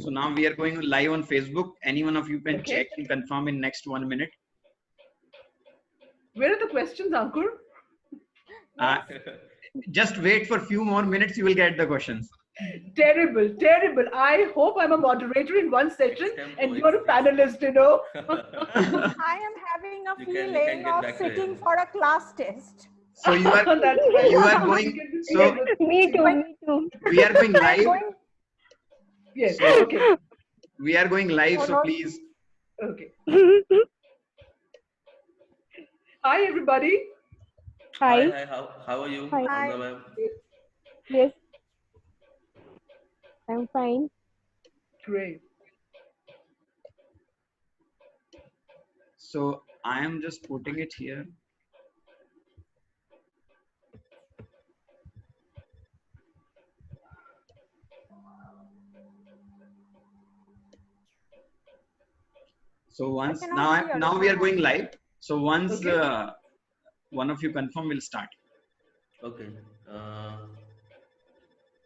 So now we are going live on Facebook. Any one of you can check and confirm in next 1 minute. Where are the questions, Ankur? Just wait for a few more minutes, you will get the questions. Terrible, terrible. I hope I'm a moderator in one session and you're a panelist, you know. I am having a feeling of sitting for a class test. So you are, right. you are going, so Me too. we are going live. Yes, So okay. we are going live, so please. Okay. Hi, everybody. Hi. Hi, how are you? Hi. Anna ma'am? Yes. I'm fine. Great. So I am just putting it here. So once now we are going live. So once one of you confirm, we'll start. Okay.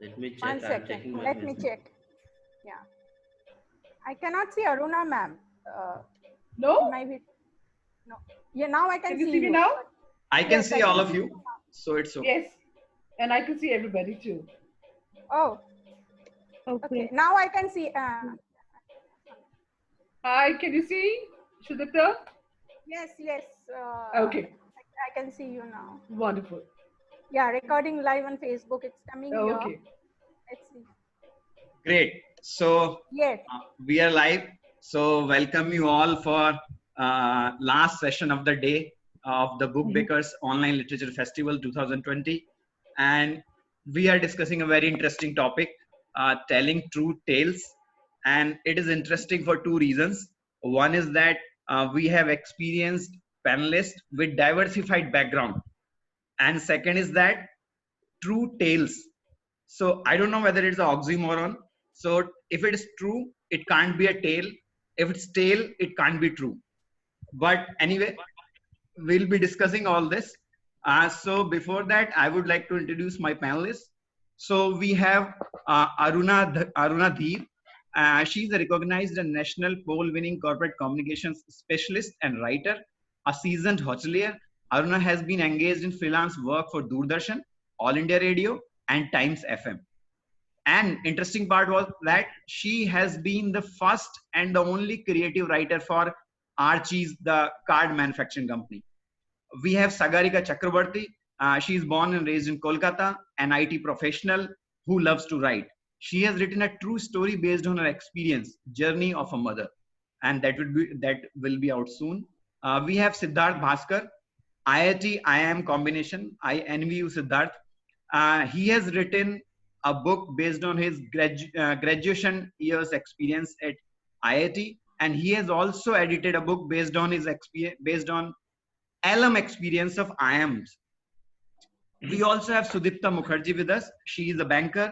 Let me check. 1 second. Let me check. Yeah. I cannot see Aruna ma'am. No? No. Yeah, now I can see me now? I can see all of you. So it's okay. Yes. And I can see everybody too. Oh. Okay. Now I can see. Hi, can you see Sudipta? Yes. Okay. I can see you now. Wonderful. Yeah, recording live on Facebook. It's coming here. Okay. Let's see. Great. So yes. We are live. So welcome you all for last session of the day of the Book Bakers Online Literature Festival 2020. And we are discussing a very interesting topic, telling true tales. And it is interesting for two reasons. One is that we have experienced panelists with diversified background. And second is that true tales. So I don't know whether it's an oxymoron. So if it is true, it can't be a tale. If it's tale, it can't be true. But anyway, we'll be discussing all this. So before that, I would like to introduce my panelists. So we have Aruna Dheer. She's a recognized and national poll-winning corporate communications specialist and writer, a seasoned hotelier. Aruna has been engaged in freelance work for Doordarshan, All India Radio, and Times FM. And interesting part was that she has been the first and the only creative writer for Archie's, the card manufacturing company. We have Sagarika Chakrabarti. She is born and raised in Kolkata, an IT professional who loves to write. She has written a true story based on her experience, Journey of a Mother, and that will be out soon. We have Siddharth Bhaskar, IIT IIM combination. I envy you, Siddharth. He has written a book based on his graduation years experience at IIT, and he has also edited a book based on his alum experience of IIMs. We also have Sudipta Mukherjee with us. She is a banker,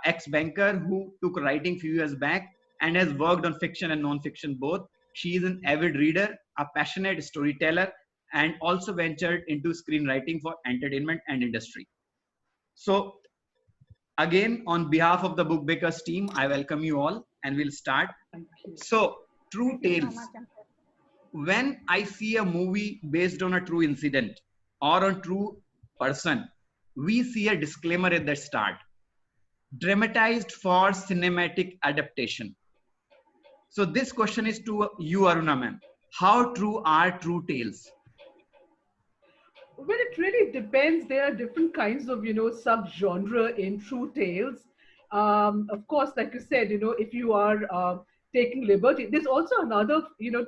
ex-banker who took writing few years back and has worked on fiction and non-fiction both. She is an avid reader, a passionate storyteller, and also ventured into screenwriting for entertainment and industry. So again, on behalf of the Book Bakers team, I welcome you all and we'll start. So, true tales. When I see a movie based on a true incident or a true person, we see a disclaimer at the start. Dramatized for cinematic adaptation. So this question is to you, Aruna ma'am. How true are true tales? Well, it really depends. There are different kinds of, sub-genre in true tales. Of course, like you said, if you are taking liberty, there's also another,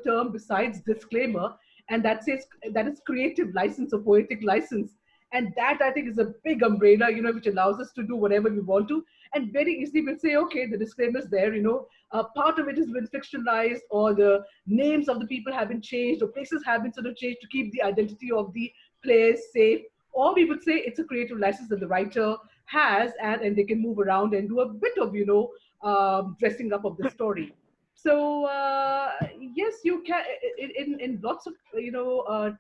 term besides disclaimer, and that is creative license or poetic license. And that, I think, is a big umbrella, which allows us to do whatever we want to. And very easily we'll say, okay, the disclaimer is there, part of it has been fictionalized, or the names of the people have been changed, or places have been sort of changed to keep the identity of the players safe. Or we would say it's a creative license that the writer has, and they can move around and do a bit of, dressing up of the story. So yes, you can in lots of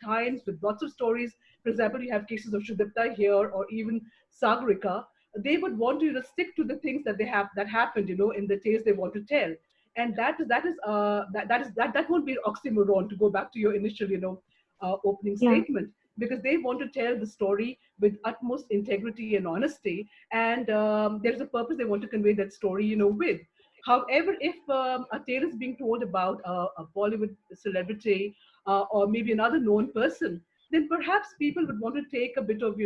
times with lots of stories. For example, you have cases of Sudipta here, or even Sagarika. they would want to, stick to the things that they have that happened, in the tales they want to tell. And that won't be an oxymoron, to go back to your initial, opening Yeah. statement, because they want to tell the story with utmost integrity and honesty, and there's a purpose they want to convey that story, with. However, if a tale is being told about a Bollywood celebrity, or maybe another known person, then perhaps people would want to take a bit of,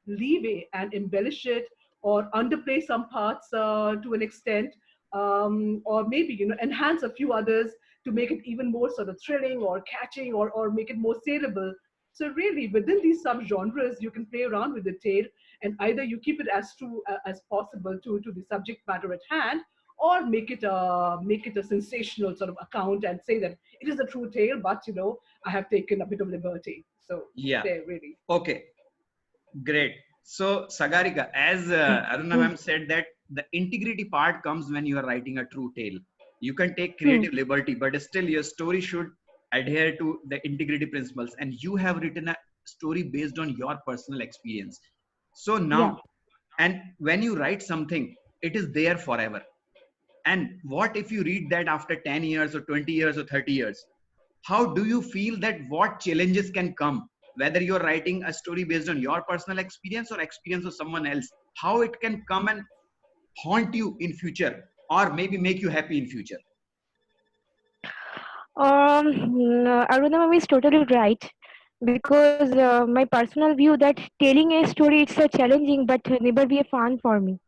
leeway and embellish it, or underplay some parts to an extent, or maybe, enhance a few others to make it even more sort of thrilling or catching, or make it more saleable. So really, within these subgenres, you can play around with the tale, and either you keep it as true as possible to the subject matter at hand, or make it a sensational sort of account and say that it is a true tale, but I have taken a bit of liberty. So Yeah. there, really. Okay. Great. So Sagarika, as Aruna ma'am said, that the integrity part comes when you are writing a true tale. You can take creative liberty, but still your story should adhere to the integrity principles. And you have written a story based on your personal experience. So now, and when you write something, it is there forever. And what if you read that after 10 years or 20 years or 30 years? How do you feel that what challenges can come, whether you're writing a story based on your personal experience or experience of someone else, how it can come and haunt you in future, or maybe make you happy in future? Aruna ma'am is totally right, because my personal view that telling a story, it's a challenging but never be a fun for me.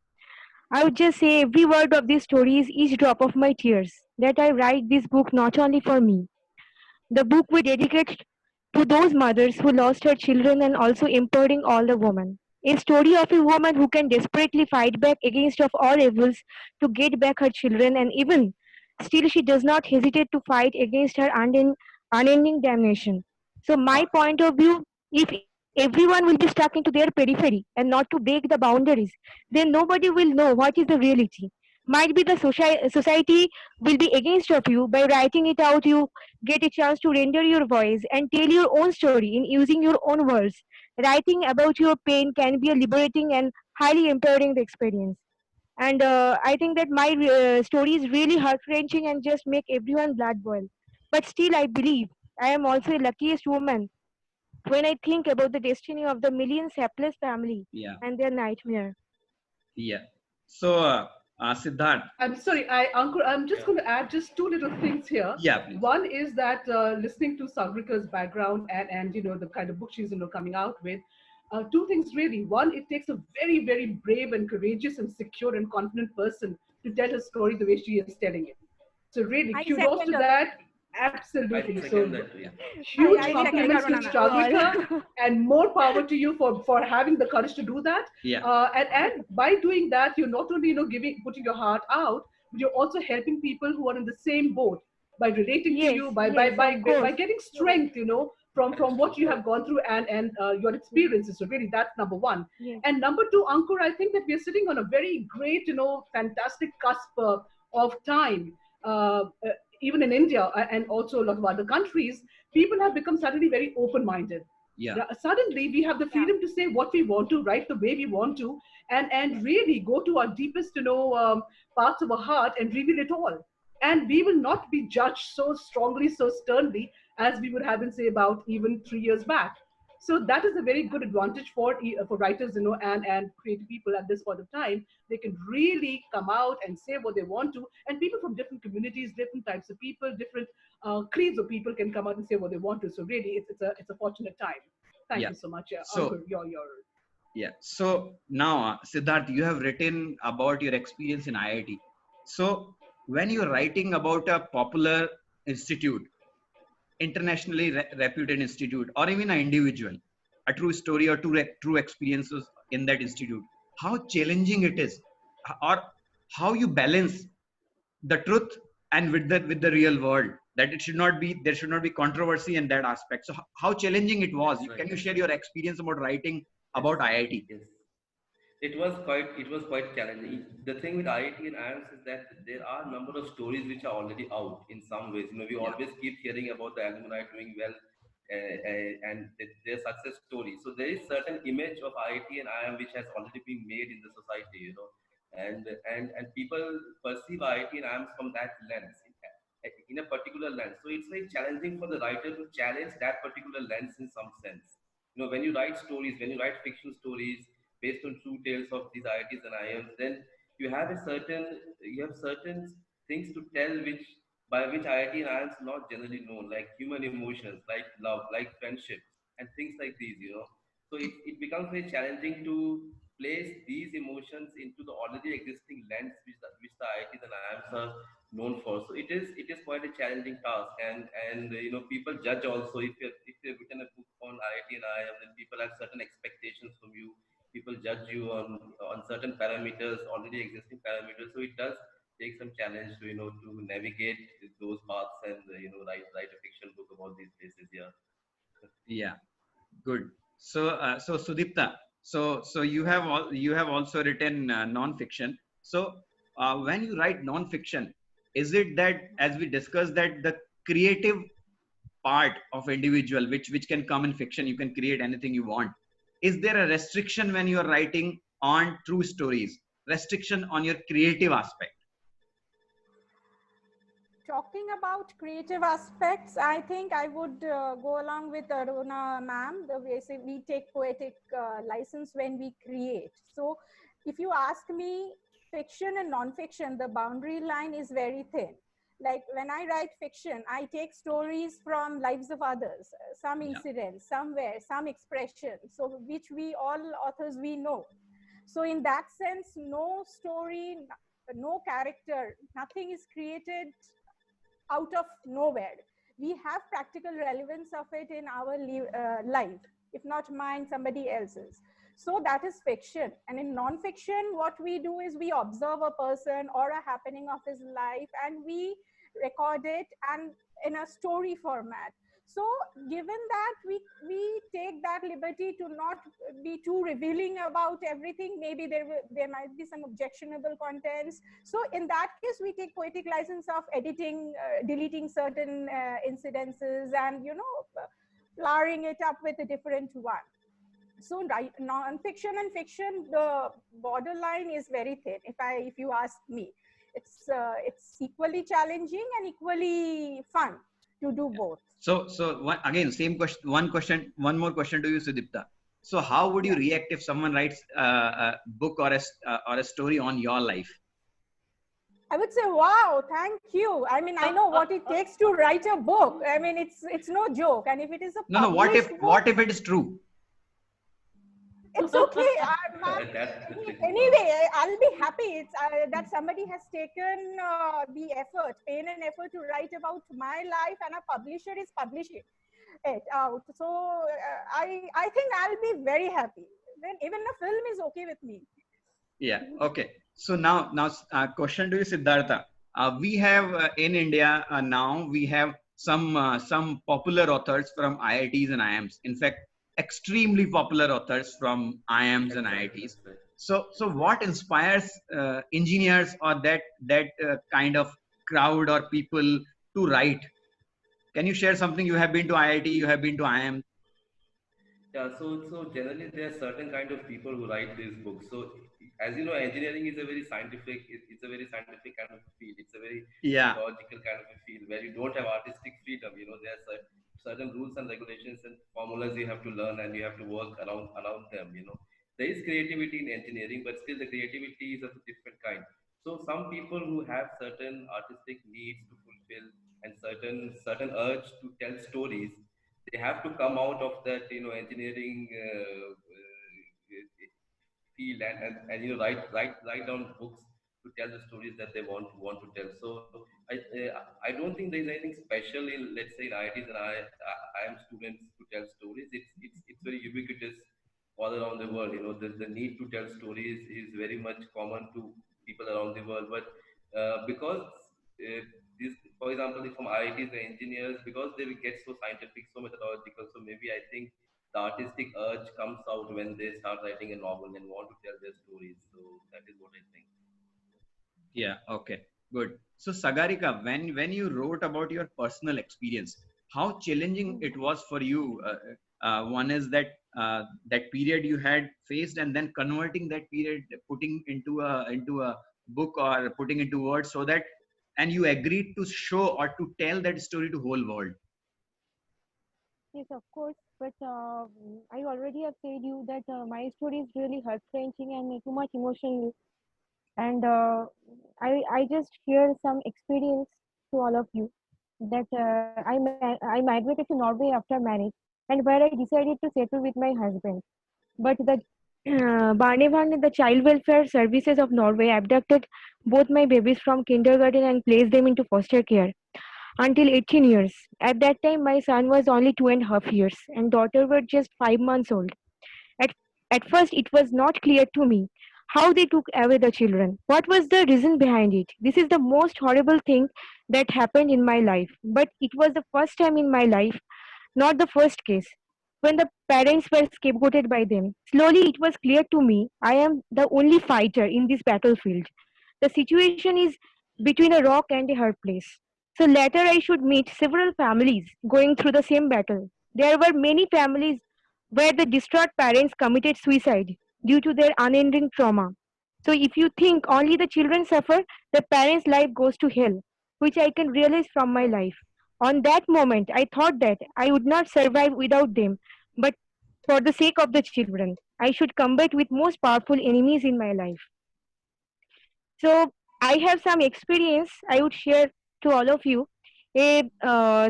I would just say every word of this story is each drop of my tears. That I write this book not only for me. The book we dedicate to those mothers who lost her children, and also empowering all the women. A story of a woman who can desperately fight back against of all evils to get back her children, and even still she does not hesitate to fight against her unending damnation. So my point of view, if everyone will be stuck into their periphery and not to break the boundaries, then nobody will know what is the reality. Might be the society will be against of you. By writing it out, you get a chance to render your voice and tell your own story in using your own words. Writing about your pain can be a liberating and highly empowering experience. And I think that my story is really heart wrenching and just make everyone blood boil. But still, I believe I am also the luckiest woman when I think about the destiny of the millions hapless family Yeah. and their nightmare. Yeah. So Siddharth. I'm sorry, Ankur, I'm just going to add just two little things here. Yeah, please. One is that listening to Sagrika's background, and the kind of book she's coming out with, two things really. One, it takes a very, very brave and courageous and secure and confident person to tell her story the way she is telling it. So really, kudos to that. Absolutely. So huge compliments to Sagrika, and more power to you for having the courage to do that. Yeah. And by doing that, you're not only putting your heart out, but you're also helping people who are in the same boat by relating to you, by getting strength, from what you have gone through, and your experiences. So really, that's number one. Yes. And number two, Ankur, I think that we are sitting on a very great, fantastic cusp of time. Even in India and also a lot of other countries, people have become suddenly very open-minded. Yeah. Suddenly, we have the freedom to say what we want to, write the way we want to, and really go to our deepest, parts of our heart and reveal it all. And we will not be judged so strongly, so sternly as we would have been, say, about even 3 years back. So that is a very good advantage for writers, and creative people at this point of time. They can really come out and say what they want to, and people from different communities, different types of people, different creeds of people can come out and say what they want to. So really, it's a fortunate time. Thank you so much, So, Ankur. Yeah. So now, Siddharth, you have written about your experience in IIT. So when you're writing about a popular institute, internationally reputed institute, or even an individual, a true story or true experiences in that institute, how challenging it is, or how you balance the truth and with the real world, that there should not be controversy in that aspect. So how challenging it was? Can you share your experience about writing about IIT? Yes. It was quite challenging. The thing with IIT and IIMS is that there are a number of stories which are already out in some ways. We always keep hearing about the alumni doing well and their success story. So there is certain image of IIT and IIM which has already been made in the society, and people perceive IIT and IIM from that lens, in a particular lens. So it's very challenging for the writer to challenge that particular lens in some sense. When you write stories, when you write fiction stories based on true tales of these IITs and IIMs, then you have certain things to tell which by which IIT and IIMs are not generally known, like human emotions, like love, like friendship, and things like these. So it becomes very challenging to place these emotions into the already existing lens which the IITs and IIMs are known for. So it is quite a challenging task, and people judge also. If you've written a book on IIT and IIM, then people have certain expectations from you. People judge you on certain parameters, already existing parameters. So it does take some challenge to navigate those paths and write a fiction book about these places. Yeah. Yeah, good. So Sudipta, so you have also written non-fiction. So when you write non-fiction, is it that, as we discussed, that the creative part of individual, which can come in fiction, you can create anything you want? Is there a restriction when you are writing on true stories? Restriction on your creative aspect? Talking about creative aspects, I think I would go along with Aruna ma'am. The way we take poetic license when we create. So if you ask me, fiction and non-fiction, the boundary line is very thin. Like when I write fiction, I take stories from lives of others, some incidents, somewhere, some expression, so which we all authors we know. So in that sense, no story, no character, nothing is created out of nowhere. We have practical relevance of it in our life, if not mine, somebody else's. So that is fiction. And in non-fiction, what we do is we observe a person or a happening of his life and we record it and in a story format. So given that we take that liberty to not be too revealing about everything, maybe there might be some objectionable contents. So in that case, we take poetic license of editing, deleting certain incidences and, flowering it up with a different one. So non-fiction and fiction, the borderline is very thin. If you ask me, it's equally challenging and equally fun to do both. So again, same question. One more question to you, Sudipta. So how would you react if someone writes a book or a story on your life? I would say, wow, thank you. I mean, I know what it takes to write a book. I mean, it's no joke. And if it is a no, what if it is true? It's okay. Anyway, I'll be happy. It's that somebody has taken the effort, pain and effort to write about my life, and a publisher is publishing it out. So I think I'll be very happy. Then even a film is okay with me. Yeah. Okay. So now question to you, Siddhartha. We have in India now we have some popular authors from IITs and IIMs. In fact, extremely popular authors from IIMs and IITs. So what inspires engineers or that kind of crowd or people to write? Can you share something? You have been to IIT, you have been to IIM. Yeah, so generally there are certain kind of people who write these books. So as you know, engineering is a very scientific, it's a very scientific kind of field. It's a very logical kind of a field where you don't have artistic freedom. There are certain rules and regulations and formulas you have to learn and you have to work around them. There is creativity in engineering, but still the creativity is of a different kind. So some people who have certain artistic needs to fulfill and certain urge to tell stories, they have to come out of that engineering field and write down books to tell the stories that they want to tell. So I don't think there is anything special in, let's say, in IITs and I am students to tell stories. It's very ubiquitous all around the world. The need to tell stories is very much common to people around the world. But because this, for example, from IITs and engineers, because they will get so scientific, so methodological, so maybe I think the artistic urge comes out when they start writing a novel and want to tell their stories. So that is what I think. Yeah. Okay. Good. So Sagarika, when you wrote about your personal experience, how challenging it was for you. One is that that period you had faced, and then converting that period, putting into a book or putting into words, so that, and you agreed to show or to tell that story to whole world. Yes, of course. But I already have said you that my story is really heart-wrenching and too much emotional. And I just share some experience to all of you that I migrated to Norway after marriage, and where I decided to settle with my husband. But the Barnevernet, the child welfare services of Norway, abducted both my babies from kindergarten and placed them into foster care until 18 years. At that time, my son was only 2.5 years, and daughter were just 5 months old. At, at first, it was not clear to me how they took away the children. What was the reason behind it? This is the most horrible thing that happened in my life. But it was the first time in my life, not the first case, when the parents were scapegoated by them. Slowly, it was clear to me I am the only fighter in this battlefield. The situation is between a rock and a hard place. So later, I should meet several families going through the same battle. There were many families where the distraught parents committed suicide due to their unending trauma. So if you think only the children suffer, the parents' life goes to hell, which I can realize from my life. On that moment, I thought that I would not survive without them, but for the sake of the children, I should combat with most powerful enemies in my life. So I have some experience I would share to all of you. A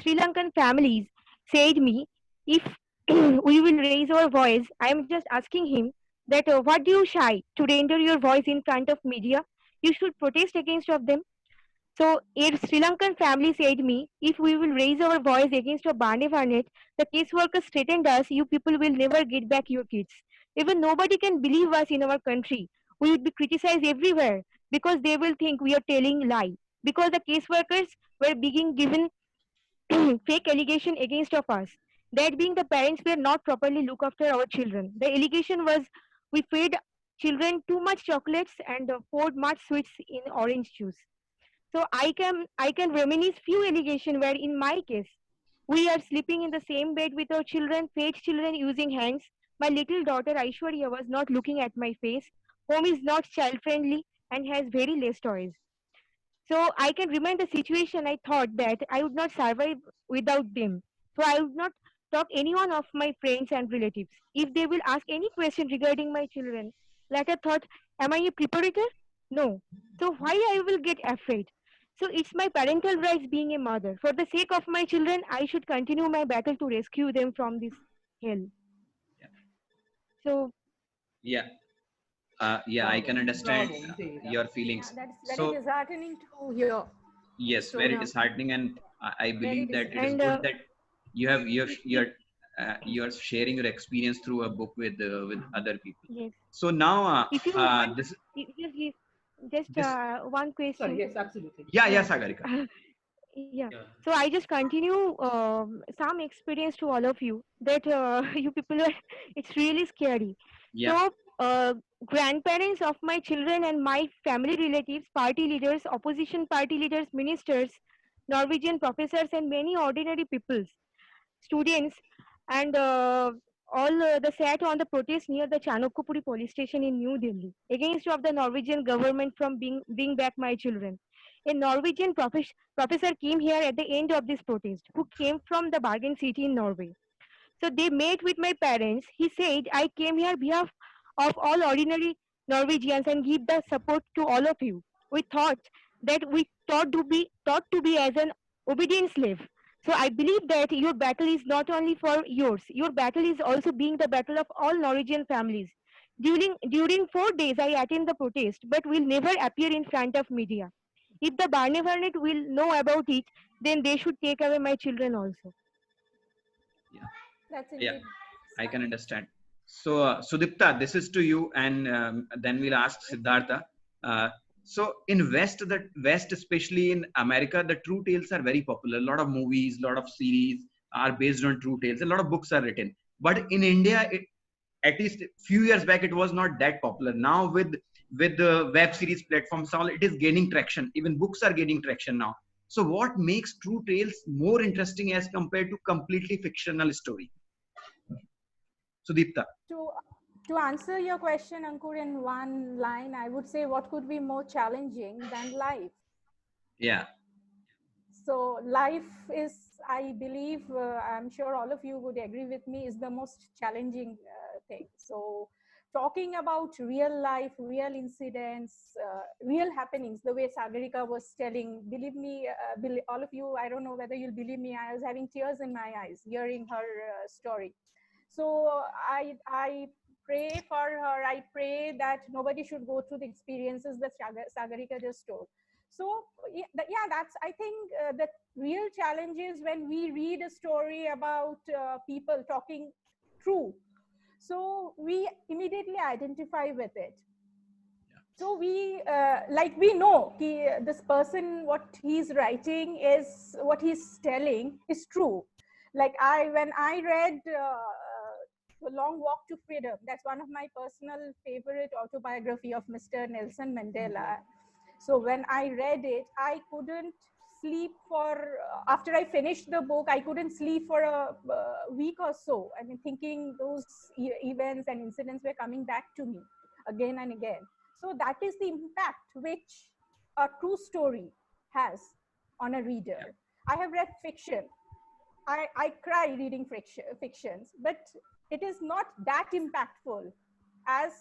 Sri Lankan families said me, if we will raise our voice, I am just asking him that what do you shy to render your voice in front of media? You should protest against of them. So a Sri Lankan family said me, if we will raise our voice against a Barnevernet, the caseworkers threatened us, you people will never get back your kids. Even nobody can believe us in our country. We would be criticized everywhere because they will think we are telling lie. Because the caseworkers were being given fake allegation against of us. That being the parents were not properly look after our children. The allegation was we fed children too much chocolates and poured much sweets in orange juice. So I can reminisce few allegations where in my case we are sleeping in the same bed with our children, fed children using hands. My little daughter Aishwarya was not looking at my face. Home is not child friendly and has very less toys. So I can remember the situation. I thought that I would not survive without them. So I would not talk anyone of my friends and relatives. If they will ask any question regarding my children, later thought, am I a preparator? No. So why I will get afraid? So it's my parental rights being a mother. For the sake of my children, I should continue my battle to rescue them from this hell. Yeah. So Yeah. Yeah, I can Bravo, understand bravo, indeed. your feelings. Yeah, that's very So disheartening to hear. yes, very Sona. disheartening, and I Very believe that it is and good that you're sharing your experience through a book with other people. yes, So now if you want, this just this one Sorry, question. yes, absolutely. yeah, Yeah. Sagarika. Yeah. Yeah. So I just continue some experience to all of you that you people are, it's really scary. Yeah, So grandparents of my children and my family relatives, party leaders, opposition party leaders, ministers, Norwegian professors, and many ordinary peoples, students, and all the sat on the protest near the Chanakapuri police station in New Delhi against of the Norwegian government from bring back my children. A Norwegian professor came here at the end of this protest, who came from the bargain city in Norway. So they met with my parents. He said, I came here behalf of all ordinary Norwegians and give the support to all of you. We thought that we taught to be as an obedient slave. So I believe that your battle is not only for yours. Your battle is also being the battle of all Norwegian families. During 4 days I attend the protest, but will never appear in front of media. If the Barnevernet will know about it, then they should take away my children also. yeah, That's yeah. indeed I can sad. understand. So, Sudipta, this is to you, and then we'll ask Siddhartha. So, in West, especially in America, the true tales are very popular. A lot of movies, a lot of series are based on true tales. A lot of books are written. But in India, at least a few years back, it was not that popular. Now, with the web series platforms, all it is gaining traction. Even books are gaining traction now. So what makes true tales more interesting as compared to completely fictional story? Sudipta. To answer your question, Ankur, in one line, I would say what could be more challenging than life? Yeah. So life is, I believe, I'm sure all of you would agree with me, is the most challenging thing. So talking about real life, real incidents, real happenings, the way Sagarika was telling, believe me, all of you, I don't know whether you'll believe me, I was having tears in my eyes hearing her story. So I pray for her. I pray that nobody should go through the experiences that Sagarika just told. So yeah, that's, I think, the real challenge is when we read a story about people talking true. So we immediately identify with it. So we we know this person, what he's writing is, what he's telling is true. Like when I read A Long Walk to Freedom, that's one of my personal favorite autobiography of Mr. Nelson Mandela. So when I read it, I couldn't sleep for, after I finished the book, I couldn't sleep for a week or so. I mean, thinking those events and incidents were coming back to me again and again. So that is the impact which a true story has on a reader. I have read fiction. I cry reading fictions, but it is not that impactful as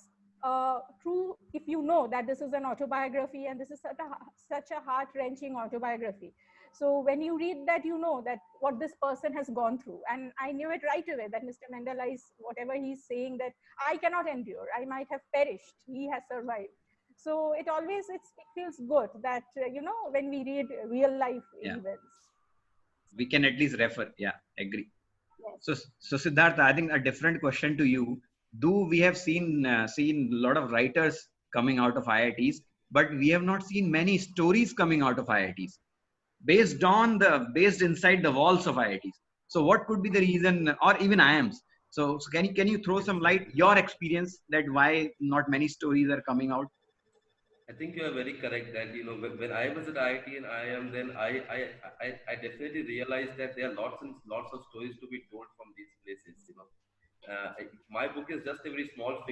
true, if you know that this is an autobiography and this is such a heart-wrenching autobiography. So when you read that, you know that what this person has gone through. And I knew it right away that Mr. Mandela is, whatever he's saying, that I cannot endure, I might have perished, he has survived. So it always, it feels good that, when we read real life events. We can at least refer. Yeah, agree. Yes. So Siddhartha, I think a different question to you. Do we have seen a lot of writers coming out of IITs, but we have not seen many stories coming out of IITs based inside the walls of IITs. So what could be the reason, or even IIMs? So can you throw some light, your experience, that why not many stories are coming out? I think you are very correct that, when I was at IIT and IIM, then I definitely realized that there are lots and lots of stories to be told from these places. My book is just a very small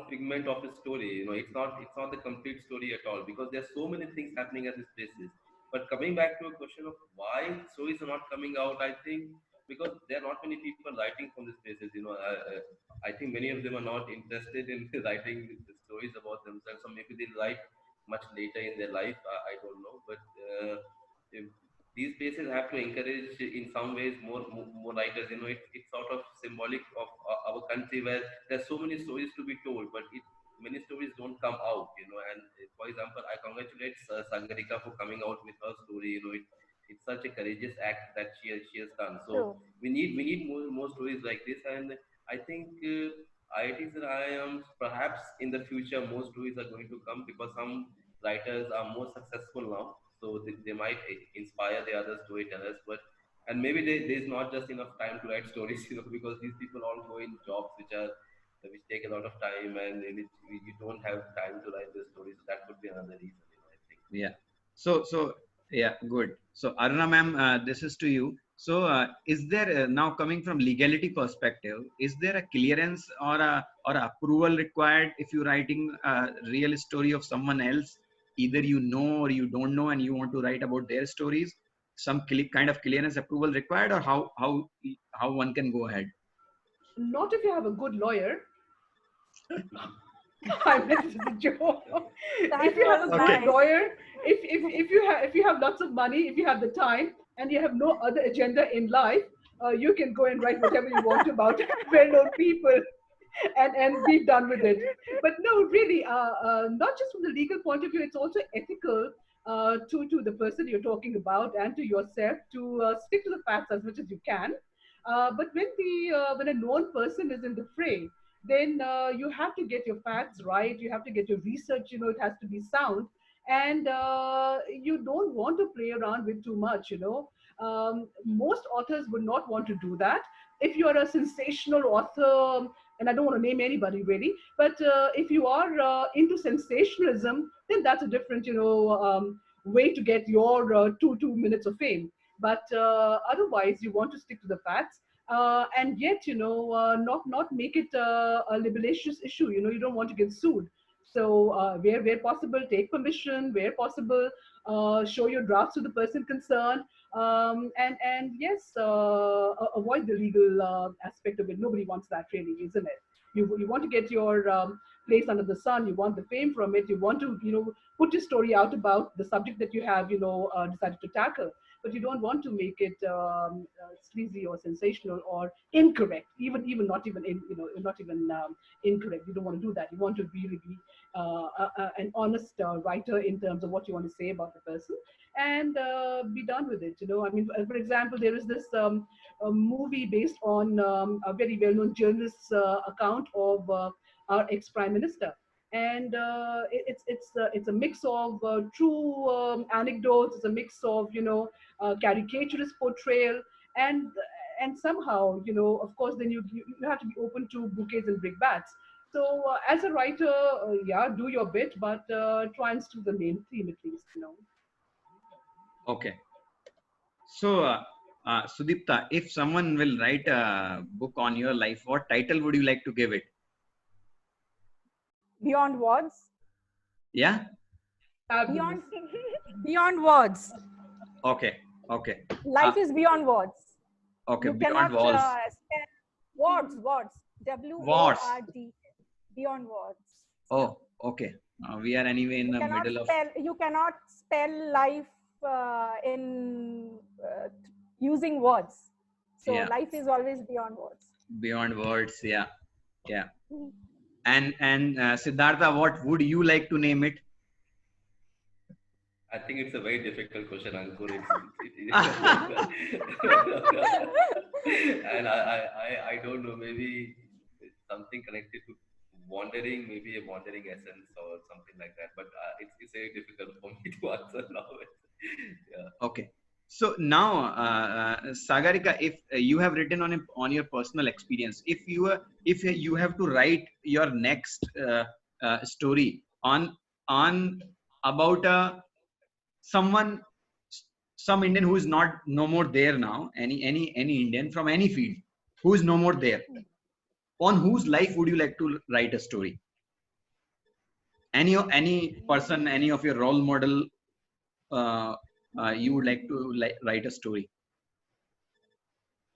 figment of a story. It's not the complete story at all, because there's so many things happening at these places. But coming back to a question of why stories are not coming out, I think because there are not many people writing from these places. I think many of them are not interested in writing the stories about themselves, or maybe they'll write much later in their life. I don't know, but if these places have to encourage in some ways more writers. It's sort of symbolic of our country, where there's so many stories to be told, but many stories don't come out. And for example, I congratulate Sagarika for coming out with her story. It's such a courageous act that she has done. So True. we need more stories like this. And I think IITs and IIMs, perhaps in the future, more stories are going to come, because some writers are more successful now, so they might inspire the other storytellers. And maybe there's not just enough time to write stories, because these people all go in jobs which take a lot of time, and you don't have time to write the stories. So that could be another reason, I think. Yeah. So yeah, good. So Aruna ma'am, this is to you. So is there now, coming from legality perspective, is there a clearance or a approval required if you're writing a real story of someone else? Either you know or you don't know, and you want to write about their stories. Some kind of clearance approval required, or how one can go ahead? Not if you have a good lawyer. I meant it as a joke. If you have a good lawyer, if you have lots of money, if you have the time, and you have no other agenda in life, you can go and write whatever you want about well-known people, and be done with it. But no, really, not just from the legal point of view, it's also ethical to the person you're talking about and to yourself to stick to the facts as much as you can. But when a known person is in the fray, then you have to get your facts right. You have to get your research. It has to be sound, and you don't want to play around with too much. Most authors would not want to do that. If you are a sensational author, and I don't want to name anybody really, but if you are into sensationalism, then that's a different, way to get your 2 minutes of fame. But otherwise, you want to stick to the facts. And yet, not make it a libellous issue. You don't want to get sued. So where possible, take permission. Where possible, show your drafts to the person concerned. And yes, avoid the legal aspect of it. Nobody wants that, really, isn't it? You want to get your place under the sun. You want the fame from it. You want to put your story out about the subject that you have decided to tackle. But you don't want to make it sleazy or sensational or incorrect. Even not even incorrect. You don't want to do that. You want to really be an honest writer in terms of what you want to say about the person, and be done with it. I mean, for example, there is this a movie based on a very well-known journalist's account of our ex-prime minister, and it's a mix of true anecdotes. It's a mix of caricaturist portrayal, and somehow of course then you have to be open to bouquets and brickbats. So as a writer, yeah, do your bit, but try and stick to the main theme at least. Okay. So, Sudipta, if someone will write a book on your life, what title would you like to give it? Beyond words. Yeah. Beyond words. Okay. Okay. Life is beyond words. Okay. You Beyond cannot walls. words. WORD. Beyond words. Oh, okay. We are anyway in the middle of. You cannot spell life in using words. So Yeah. life is always beyond words. Beyond words. Yeah. Yeah. And Siddhartha, what would you like to name it? I think it's a very difficult question, Ankur. And I don't know, maybe something connected to wandering, maybe a wandering essence or something like that. But it's very difficult for me to answer now. Yeah. Okay. So now, Sagarika, if you have written on your personal experience, if you have to write your next story on about some Indian who is no more there now, any Indian from any field who is no more there, on whose life would you like to write a story? Any person, any of your role model, you would like to write a story?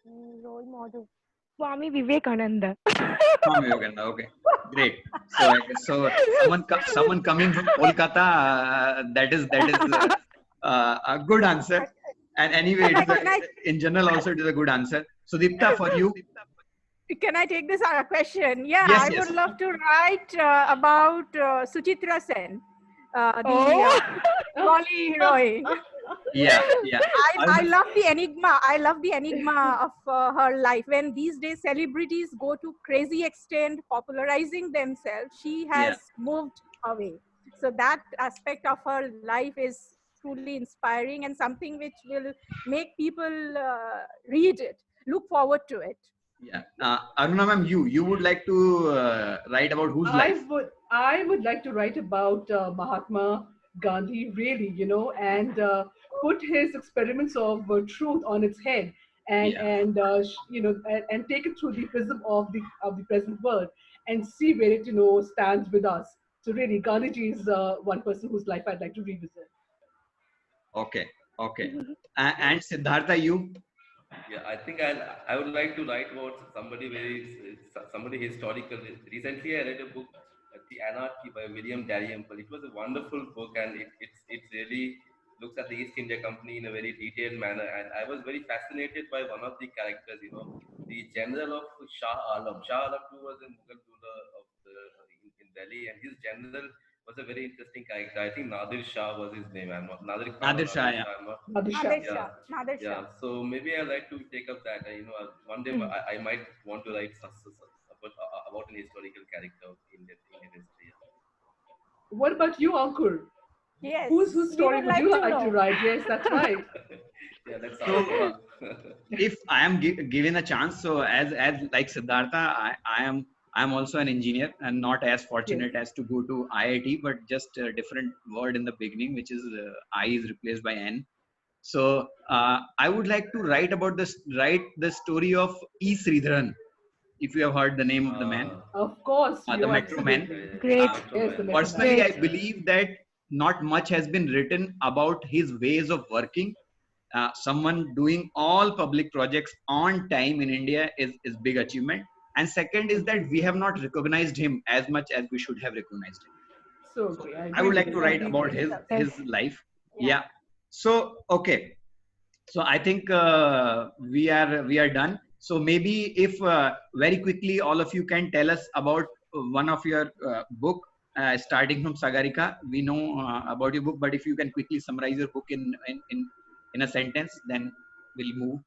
Role model. Swami Vivekananda. Swami Vivekananda. Okay, great. So someone coming from Kolkata, that is a good answer. And anyway, in general also it is a good answer. So Deepta, for you. Can I take this question? Yeah, Yes, I yes. would love to write about Suchitra Sen, the Bolly heroine. Yeah. I love the enigma. I love the enigma of her life. When these days celebrities go to crazy extent popularizing themselves, she has moved away. So that aspect of her life is truly inspiring and something which will make people read it, look forward to it. Yeah. Aruna ma'am, you would like to write about whose life? I would like to write about Mahatma Gandhi, really, and put his experiments of truth on its head, and take it through the prism of the present world, and see where it stands with us. So really, Gandhiji is one person whose life I'd like to revisit. Okay. And Siddhartha, you? Yeah, I think I would like to write about somebody historical. Recently, I read a book, The Anarchy by William Dalrymple. It was a wonderful book, and it really looks at the East India Company in a very detailed manner. And I was very fascinated by one of the characters. The general of Shah Alam. Shah Alam too was a Mughal ruler in Delhi, and his general was a very interesting character. I think Nadir Shah was his name. I'm not Nadir Khan. Nadir Shah, yeah. Nadir Shah. So maybe I'd like to take up that. One day I might want to write about an historical character in Indian history. What about you, Ankur? Yes. Whose story would you like to write? Yes, that's right. Yeah, that's if I am given a chance, so as like Siddhartha, I I'm also an engineer and not as fortunate Yes. as to go to IIT, but just a different word in the beginning, which is I is replaced by N. So I would like to write the story of E. Sridharan, if you have heard the name of the man, Of course, the you Metro Man. absolutely. Great. Metro Yes, the Man. Metro Man. Personally, I Great. believe that not much has been written about his ways of working. Someone doing all public projects on time in India is big achievement. And second is that we have not recognized him as much as we should have recognized him. So So agree. I I agree would with like you to write Yes, about completely. yes, his Yes. life. yeah. Yeah. So okay. So I think we are done. So maybe if very quickly all of you can tell us about one of your book, starting from Sagarika. We know about your book, but if you can quickly summarize your book in a sentence, then we'll move.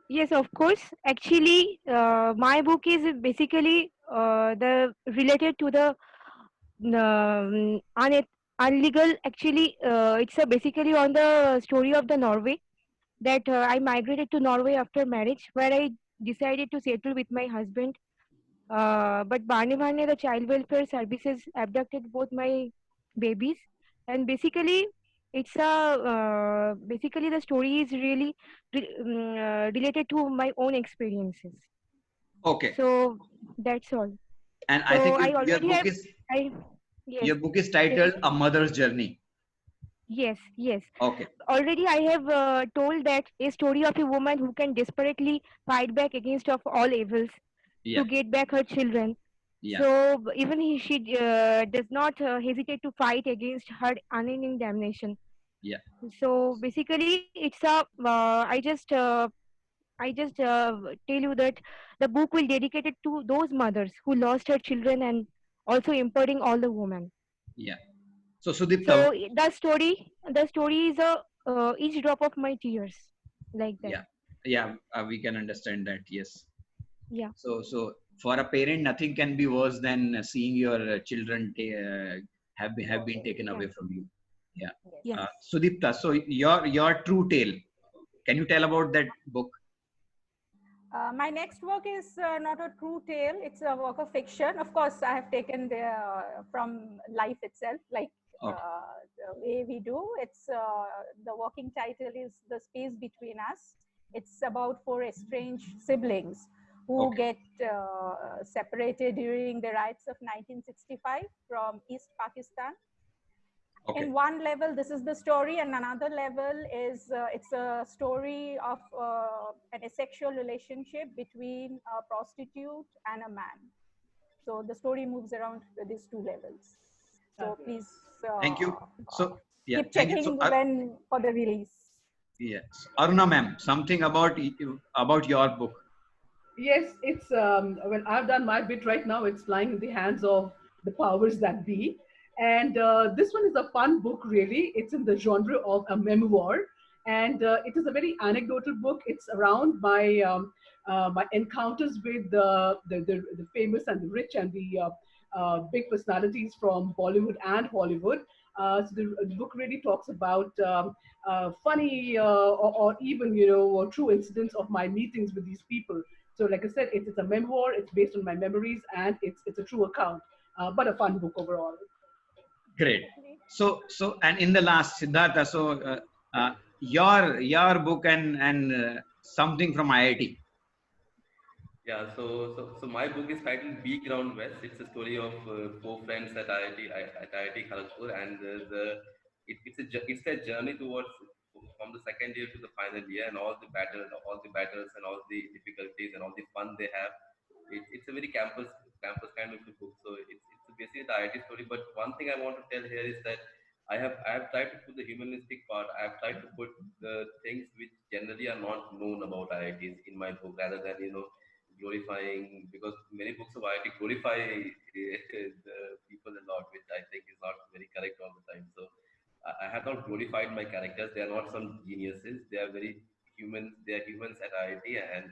Yes, of course. Actually, my book is basically the related to the unlegal. Actually, it's basically on the story of the Norway that I migrated to Norway after marriage, where I decided to settle with my husband. But Bani Bani, the child welfare services abducted both my babies, and basically, it's a basically the story is really related to my own experiences. Okay. So that's all. And I So think I your already book have is I yes your book is yes titled A Mother's Journey. yes. Okay. Already I have told that a story of a woman who can desperately fight back against of all evils Yeah. to get back her children. Yeah. So even she does not hesitate to fight against her unending damnation. Yeah. So basically, it's a I just tell you that the book will dedicate it to those mothers who lost her children and also empowering all the women. Yeah. So Sudipta, So the story is a each drop of my tears, like that. yeah, yeah, we can understand that. Yes. Yeah. So for a parent, nothing can be worse than seeing your children have been taken Yeah. away from you. Yeah. Yes. Yeah. Sudipta, so your true tale. Can you tell about that book? My next work is not a true tale. It's a work of fiction. Of course, I have taken from life itself, like Okay. the way we do. It's the working title is The Space Between Us. It's about four estranged siblings who Okay. get separated during the riots of 1965 from East Pakistan. Okay. In one level this is the story, and another level is it's a story of an asexual relationship between a prostitute and a man. So the story moves around with these two levels. So Okay. please Thank you. So yeah, keep thank you. So checking when for the release. yes, Aruna ma'am, something about your book. Yes, it's well, I've done my bit right now. It's lying in the hands of the powers that be. And this one is a fun book, really. It's in the genre of a memoir, and it is a very anecdotal book. It's around my encounters with the famous and the rich and the big personalities from Bollywood and Hollywood. The book really talks about funny or even or true incidents of my meetings with these people. So, like I said, it's a memoir. It's based on my memories, and it's a true account, but a fun book overall. Great. So and in the last, Siddhartha, so your book and something from IIT. Yeah, so my book is titled B Ground West. It's a story of four friends at IIT Kharagpur, and it's a journey towards from the second year to the final year, and all the battles, and all the difficulties, and all the fun they have. It's a very campus kind of a book. So it's basically the IIT story. But one thing I want to tell here is that I have tried to put the humanistic part. I have tried to put the things which generally are not known about IITs in my book, rather than glorifying, because many books of IIT glorify the people a lot, which I think is not very correct all the time. So I have not glorified my characters. They are not some geniuses. They are very human. They are humans at IIT, and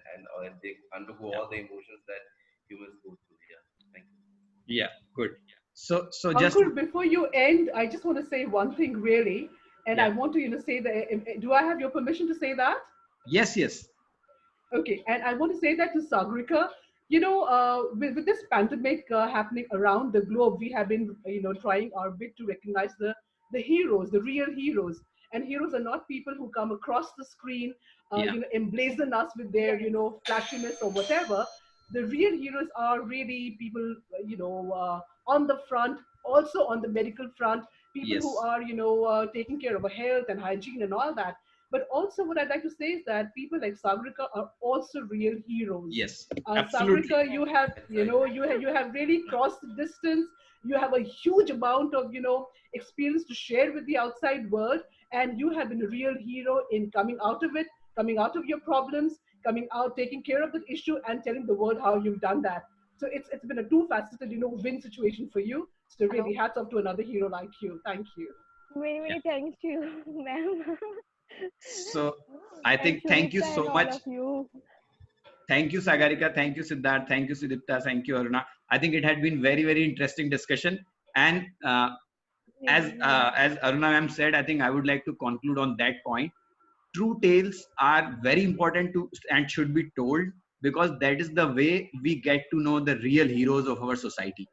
they undergo Yeah. all the emotions that humans go through. Yeah. Thank you. Yeah. Good. So just Ankur, before you end, I just want to say one thing, really, and I yeah. want to say that. Do I have your permission to say that? Yes. Yes. Okay, and I want to say that to Sagrika, with this pandemic happening around the globe, we have been, trying our bit to recognize the heroes, the real heroes. And heroes are not people who come across the screen, Yeah. emblazon us with their, flashiness or whatever. The real heroes are really people, on the front, also on the medical front, people who Yes. are, taking care of our health and hygiene and all that. But also, what I'd like to say is that people like Sagrika are also real heroes. Yes. Absolutely. Sagrika, you have, That's right. you have really crossed the distance. You have a huge amount of, experience to share with the outside world, and you have been a real hero in coming out of it, coming out of your problems, coming out, taking care of the issue, and telling the world how you've done that. So it's been a two-faceted, win situation for you. So really, hats off to another hero like you. Thank you. Many, Yeah. many thanks to you, ma'am. So I And think thank you Shubhita and so all much. of you. Thank you, Sagarika. Thank you, Siddharth. Thank you, Sudipta. Thank you, Aruna. I think it had been very, very interesting discussion. And as Aruna ma'am said, I think I would like to conclude on that point. True tales are very important to and should be told, because that is the way we get to know the real heroes of our society.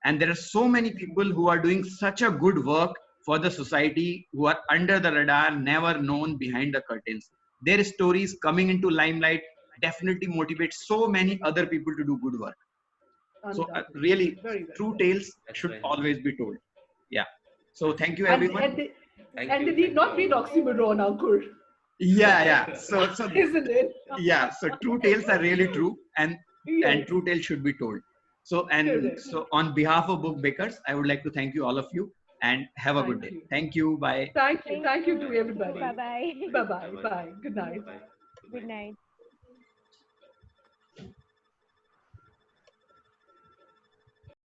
And there are so many people who are doing such a good work for the society, who are under the radar, never known behind the curtains. Their stories coming into limelight definitely motivate so many other people to do good work. So Undoubtedly. really, Very well true said. tales That's should very nice. always be told. Yeah. So thank you, And, everyone. and, they, Thank and you. they need Thank you not be an all. oxymoron, Ankur, Yeah, yeah. So isn't it? yeah. So true tales are really true, and Yes, true tales should be told. So correct. so on behalf of Book Bakers, I would like to thank you, all of you, and have a good Thank day. you. Thank you. Bye. Thank you. Thank Thank you you. to Thank you. everybody. Bye bye. Bye-bye. Bye-bye. Bye. Good night. Bye-bye. Good Good night. night.